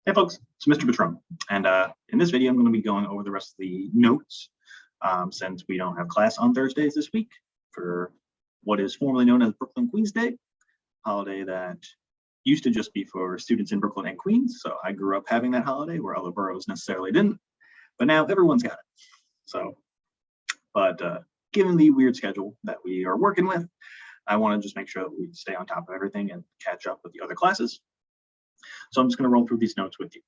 Hey folks, it's Mr. Patron, and in this video I'm going to be going over the rest of the notes since we don't have class on Thursdays this week for what is formerly known as Brooklyn Queens Day, holiday that used to just be for students in Brooklyn and Queens. So I grew up having that holiday where other boroughs necessarily didn't, but now everyone's got it. So, but given the weird schedule that we are working with, I want to just make sure that we stay on top of everything and catch up with the other classes. So I'm just going to roll through these notes with you.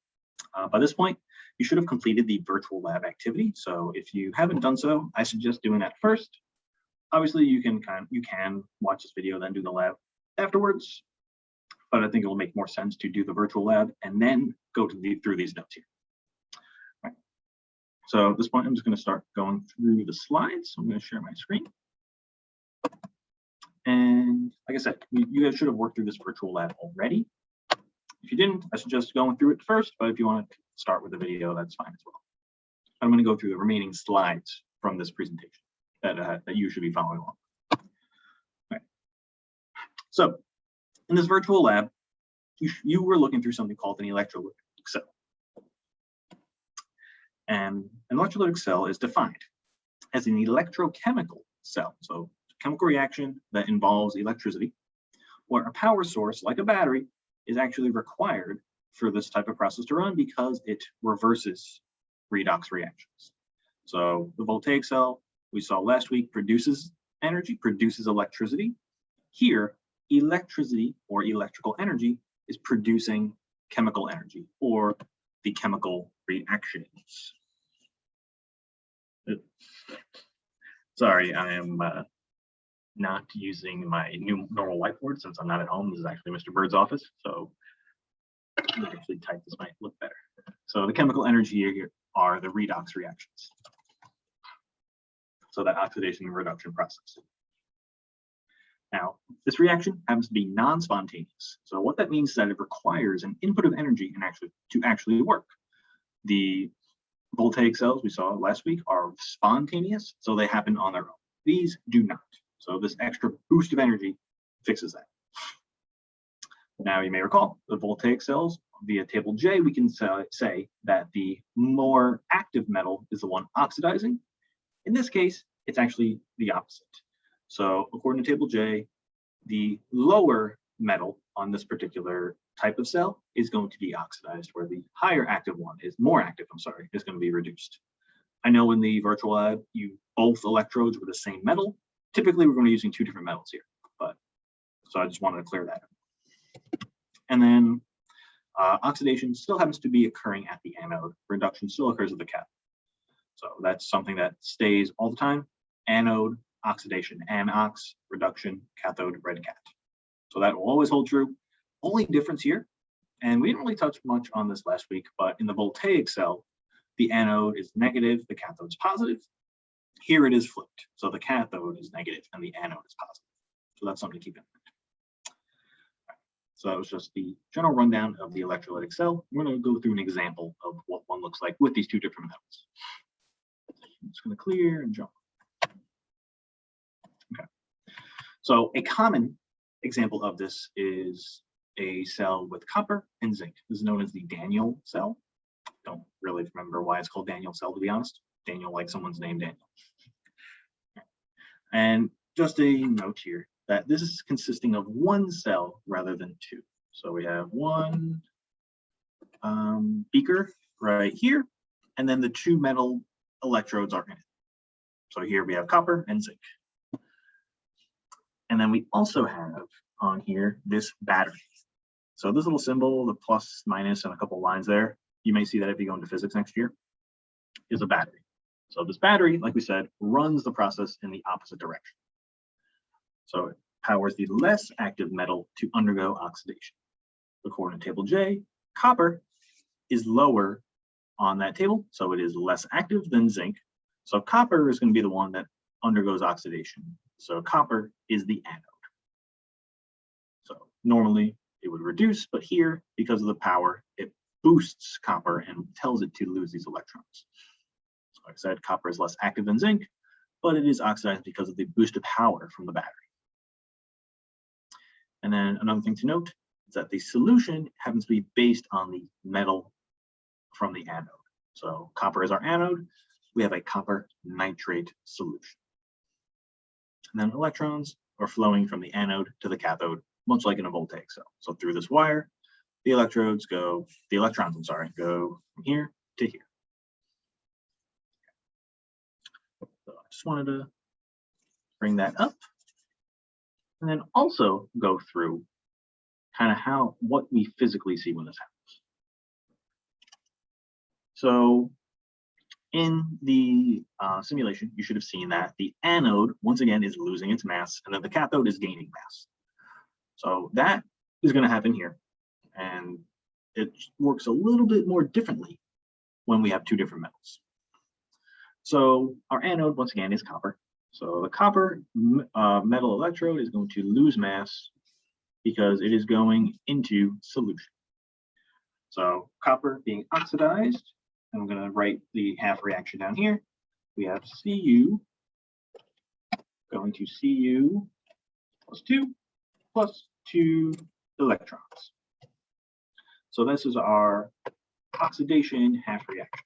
By this point, you should have completed the virtual lab activity. So if you haven't done so, I suggest doing that first. Obviously, you can watch this video, then do the lab afterwards. But I think it will make more sense to do the virtual lab and then go through these notes here. All right. So at this point, I'm just going to start going through the slides. I'm going to share my screen. And like I said, you guys should have worked through this virtual lab already. If you didn't, I suggest going through it first, but if you want to start with the video, that's fine as well. I'm going to go through the remaining slides from this presentation that you should be following along. Okay. So in this virtual lab, you were looking through something called an electrolytic cell. And an electrolytic cell is defined as an electrochemical cell, so chemical reaction that involves electricity, where a power source like a battery is actually required for this type of process to run because it reverses redox reactions. So the voltaic cell we saw last week produces energy, produces electricity. Here, electricity or electrical energy is producing chemical energy or the chemical reactions. Sorry, I am not using my new normal whiteboard since I'm not at home. This is actually Mr. Bird's office, so I actually type this might look better. So the chemical energy here are the redox reactions. So that oxidation and reduction process. Now, this reaction happens to be non-spontaneous. So what that means is that it requires an input of energy to actually work. The voltaic cells we saw last week are spontaneous, so they happen on their own. These do not. So this extra boost of energy fixes that. Now you may recall the voltaic cells via table J, we can say that the more active metal is the one oxidizing. In this case, it's actually the opposite. So according to table J, the lower metal on this particular type of cell is going to be oxidized, where the higher active one is more active, is going to be reduced. I know in the virtual lab, both electrodes were the same metal. Typically, we're going to be using two different metals here, so I just wanted to clear that up. And then oxidation still happens to be occurring at the anode. Reduction still occurs at the cathode. So that's something that stays all the time. Anode, oxidation, anox, reduction, cathode, red cat. So that will always hold true. Only difference here, and we didn't really touch much on this last week, but in the voltaic cell, the anode is negative, the cathode's positive. Here it is flipped. So the cathode is negative and the anode is positive. So that's something to keep in mind. So that was just the general rundown of the electrolytic cell. We're going to go through an example of what one looks like with these two different metals. I'm just going to clear and jump. Okay. So a common example of this is a cell with copper and zinc. This is known as the Daniel cell. Don't really remember why it's called Daniel cell, to be honest. Daniel, like someone's name, Daniel. And just a note here that this is consisting of one cell rather than two. So we have one beaker right here, and then the two metal electrodes are in it. So here we have copper and zinc. And then we also have on here this battery. So this little symbol, the plus, minus, and a couple lines there, you may see that if you go into physics next year, is a battery. So this battery, like we said, runs the process in the opposite direction. So it powers the less active metal to undergo oxidation. According to table J, copper is lower on that table, so it is less active than zinc. So copper is going to be the one that undergoes oxidation. So copper is the anode. So normally it would reduce, but here, because of the power, it boosts copper and tells it to lose these electrons. So like I said, copper is less active than zinc, but it is oxidized because of the boost of power from the battery. And then another thing to note is that the solution happens to be based on the metal from the anode. So copper is our anode. We have a copper nitrate solution. And then electrons are flowing from the anode to the cathode, much like in a voltaic cell. So through this wire, the electrons, go from here to here. So I just wanted to bring that up and then also go through kind of what we physically see when this happens. So in the simulation, you should have seen that the anode, once again, is losing its mass, and then the cathode is gaining mass. So that is going to happen here. And it works a little bit more differently when we have two different metals. So our anode, once again, is copper. So the copper metal electrode is going to lose mass because it is going into solution. So copper being oxidized, and I'm going to write the half reaction down here. We have Cu going to Cu plus 2 electrons. So this is our oxidation half reaction.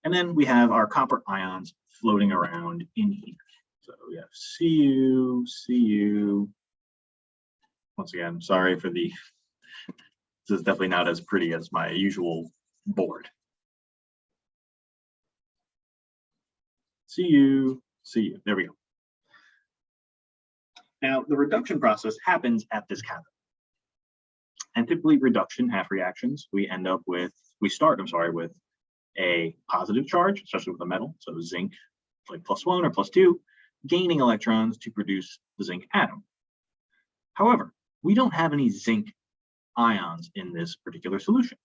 And then we have our copper ions floating around in here. So we have Cu. Once again, sorry for the, this is definitely not as pretty as my usual board. Cu. There we go. Now, the reduction process happens at this cathode. And typically reduction half reactions, we start with a positive charge, especially with a metal, so zinc, like +1 or +2, gaining electrons to produce the zinc atom. However, we don't have any zinc ions in this particular solution.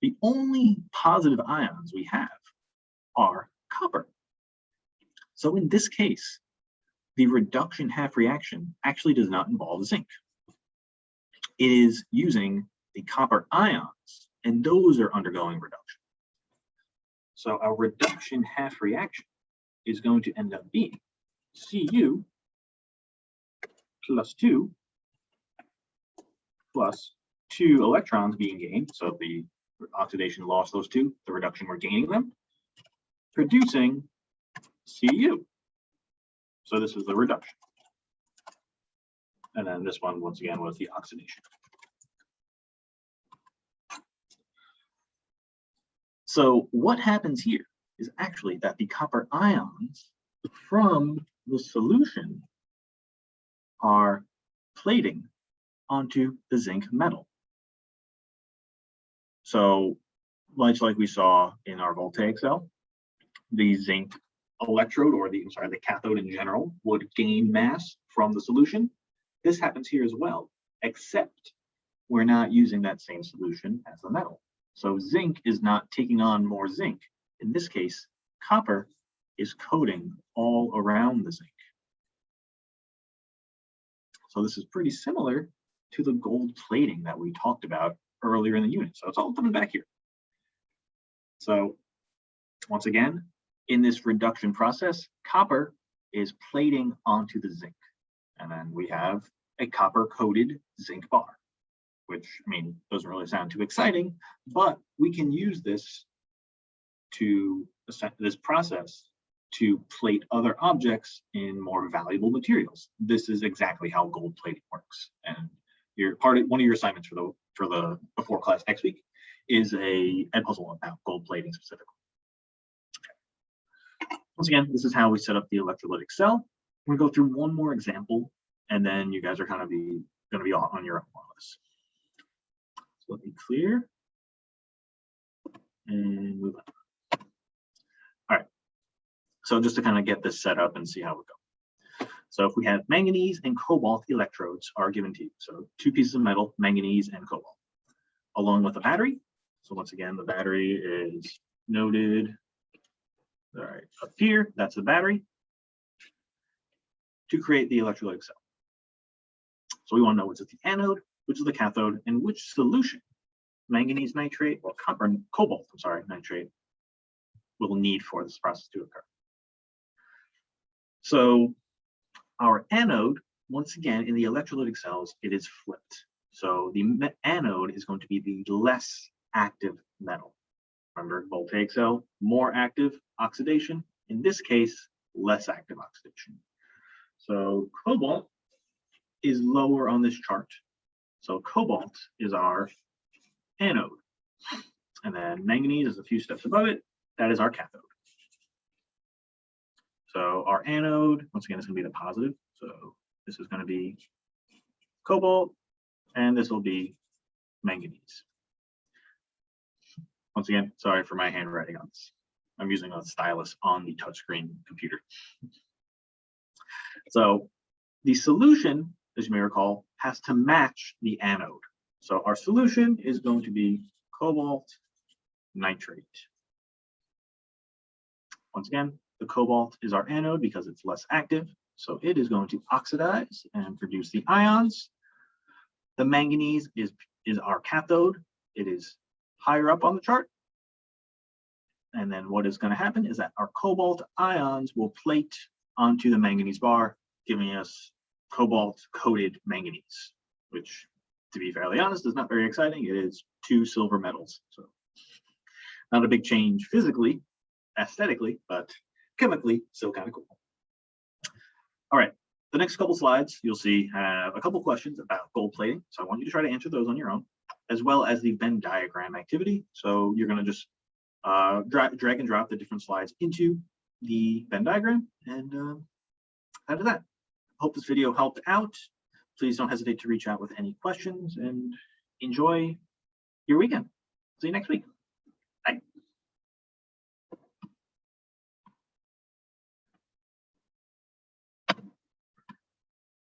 The only positive ions we have are copper. So in this case, the reduction half reaction actually does not involve zinc. It is using the copper ions, and those are undergoing reduction. So our reduction half reaction is going to end up being Cu +2 plus 2 electrons being gained. So the oxidation lost those 2, the reduction we're gaining them, producing Cu. So this is the reduction. And then this one, once again, was the oxidation. So what happens here is actually that the copper ions from the solution are plating onto the zinc metal. So much like we saw in our voltaic cell, the zinc electrode, or the cathode in general, would gain mass from the solution. This happens here as well, except we're not using that same solution as the metal. So zinc is not taking on more zinc. In this case, copper is coating all around the zinc. So this is pretty similar to the gold plating that we talked about earlier in the unit. So it's all coming back here. So once again, in this reduction process, copper is plating onto the zinc. And then we have a copper-coated zinc bar, which, I mean, doesn't really sound too exciting, but we can use this process to plate other objects in more valuable materials. This is exactly how gold plating works. And one of your assignments for the before class next week is a puzzle about gold plating specifically. Once again, this is how we set up the electrolytic cell. We're going to go through one more example, and then you guys are going to be on your own more or less. So let me clear and move on. All right. So just to kind of get this set up and see how it goes. So if we have manganese and cobalt electrodes are given to you. So 2 pieces of metal, manganese and cobalt, along with a battery. So once again, the battery is noted. All right, up here, that's the battery to create the electrolytic cell. So we want to know what's at the anode, which is the cathode, and which solution, manganese nitrate or cobalt nitrate, will need for this process to occur. So our anode once again, in the electrolytic cells, it is flipped. So the anode is going to be the less active metal. Remember, voltaic cell, more active oxidation. In this case, less active oxidation. So cobalt is lower on this chart. So cobalt is our anode. And then manganese is a few steps above it. That is our cathode. So our anode, once again, is going to be the positive. So this is going to be cobalt, and this will be manganese. Once again, sorry for my handwriting on this. I'm using a stylus on the touchscreen computer. So the solution, as you may recall, has to match the anode. So our solution is going to be cobalt nitrate. Once again, the cobalt is our anode because it's less active. So it is going to oxidize and produce the ions. The manganese is our cathode. It is higher up on the chart. And then what is going to happen is that our cobalt ions will plate onto the manganese bar, giving us cobalt-coated manganese, which, to be fairly honest, is not very exciting. It is 2 silver metals. So not a big change physically, aesthetically, but chemically, still kind of cool. All right, the next couple slides, you'll see have a couple questions about gold plating. So I want you to try to answer those on your own, as well as the Venn diagram activity. So you're going to just drag and drop the different slides into the Venn diagram, and out of that. Hope this video helped out. Please don't hesitate to reach out with any questions, and enjoy your weekend. See you next week.